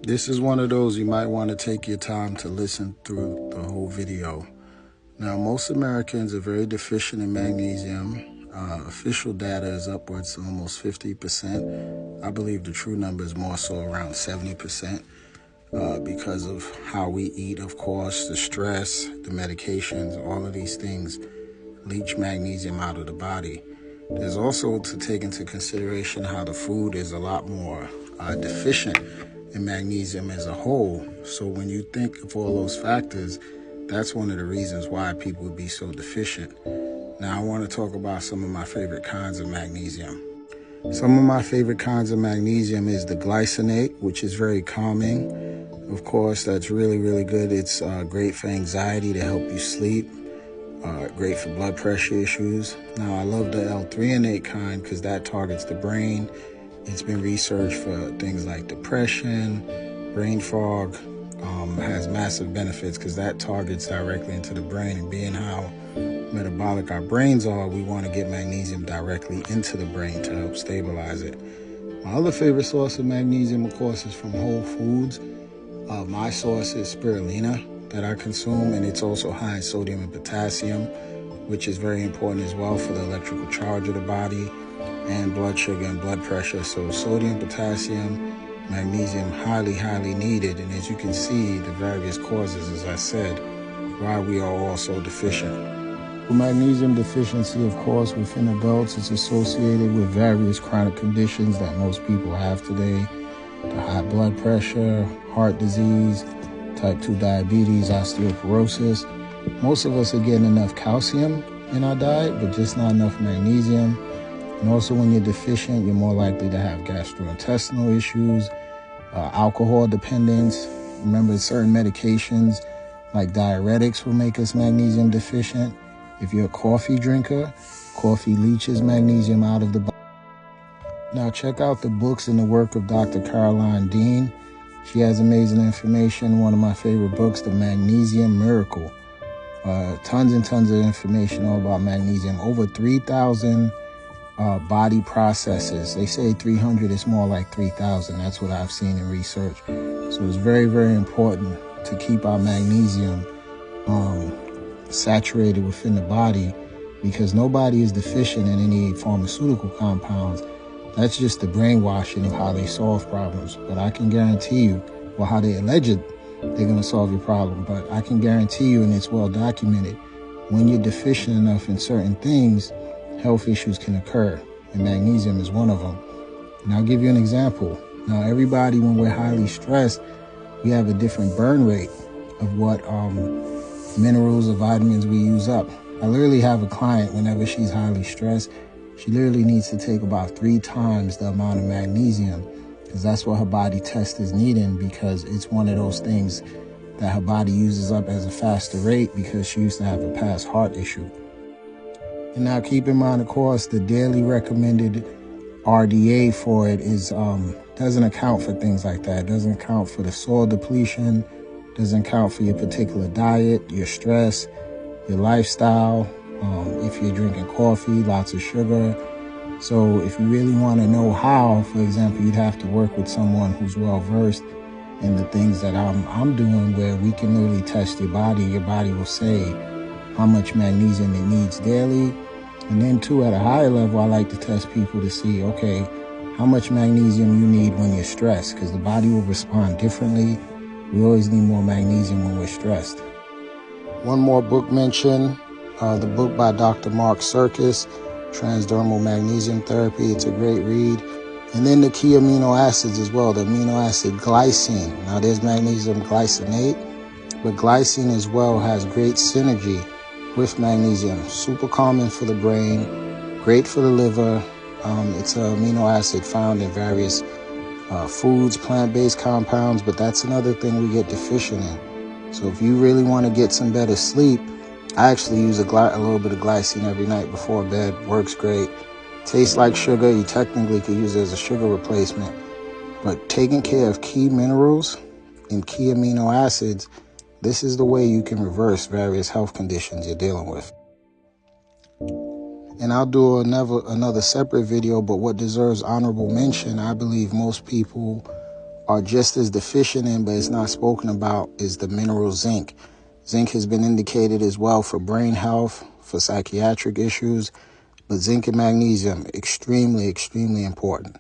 This is one of those you might want to take your time to listen through the whole video. Now, most Americans are very deficient in magnesium. Official data is upwards to almost 50%. I believe the true number is more so around 70% because of how we eat, of course, the stress, the medications, all of these things leach magnesium out of the body. There's also to take into consideration how the food is a lot more deficient in magnesium as a whole. So when you think of all those factors, that's one of the reasons why people would be so deficient. Now I want to talk about some of my favorite kinds of magnesium. Some of my favorite kinds of magnesium is the glycinate, which is very calming. Of course, that's really, really good. It's great for anxiety to help you sleep. Great for blood pressure issues. Now, I love the L-threonate kind because that targets the brain. It's been researched for things like depression, brain fog. Has massive benefits because that targets directly into the brain. And being how metabolic our brains are, we want to get magnesium directly into the brain to help stabilize it. My other favorite source of magnesium, of course, is from whole foods. My source is spirulina that I consume, and it's also high in sodium and potassium, which is very important as well for the electrical charge of the body and blood sugar and blood pressure. So sodium, potassium, magnesium, highly, highly needed. And as you can see, the various causes, as I said, why we are all so deficient. Magnesium deficiency, of course, within adults is associated with various chronic conditions that most people have today. The high blood pressure, heart disease, type 2 diabetes, osteoporosis. Most of us are getting enough calcium in our diet, but just not enough magnesium. And also when you're deficient, you're more likely to have gastrointestinal issues, alcohol dependence. Remember, certain medications like diuretics will make us magnesium deficient. If you're a coffee drinker, coffee leaches magnesium out of the body. Now check out the books and the work of Dr. Caroline Dean. She has amazing information. One of my favorite books, The Magnesium Miracle. Tons and tons of information all about magnesium. Over 3,000 body processes. They say 300, is more like 3,000. That's what I've seen in research. So it's very, very important to keep our magnesium saturated within the body, because nobody is deficient in any pharmaceutical compounds. That's just the brainwashing of how they solve problems. But I can guarantee you, or how they allege it, they're going to solve your problem. But I can guarantee you, and it's well documented, when you're deficient enough in certain things, health issues can occur. And magnesium is one of them. And I'll give you an example. Now, everybody, when we're highly stressed, we have a different burn rate of what minerals or vitamins we use up. I literally have a client, whenever she's highly stressed, she literally needs to take about 3 times the amount of magnesium, because that's what her body test is needing, because it's one of those things that her body uses up as a faster rate because she used to have a past heart issue. And now keep in mind, of course, the daily recommended RDA for it is doesn't account for things like that. It doesn't account for the soil depletion, doesn't account for your particular diet, your stress, your lifestyle. If you're drinking coffee, lots of sugar. So if you really want to know how, for example, you'd have to work with someone who's well-versed in the things that I'm doing, where we can literally test your body. Your body will say how much magnesium it needs daily. And then too, at a higher level, I like to test people to see, okay, how much magnesium you need when you're stressed, because the body will respond differently. We always need more magnesium when we're stressed. One more book mention, the book by Dr. Mark Serkis, Transdermal Magnesium Therapy. It's a great read. And then the key amino acids as well, the amino acid glycine. Now there's magnesium glycinate, but glycine as well has great synergy with magnesium. Super calming for the brain, great for the liver. It's an amino acid found in various foods, plant-based compounds, but that's another thing we get deficient in. So if you really want to get some better sleep, I actually use a little bit of glycine every night before bed. Works great. Tastes like sugar. You technically could use it as a sugar replacement. But taking care of key minerals and key amino acids, this is the way you can reverse various health conditions you're dealing with. And I'll do another separate video, but what deserves honorable mention, I believe most people are just as deficient in, but it's not spoken about, is the mineral zinc. Zinc has been indicated as well for brain health, for psychiatric issues, but zinc and magnesium, extremely, extremely important.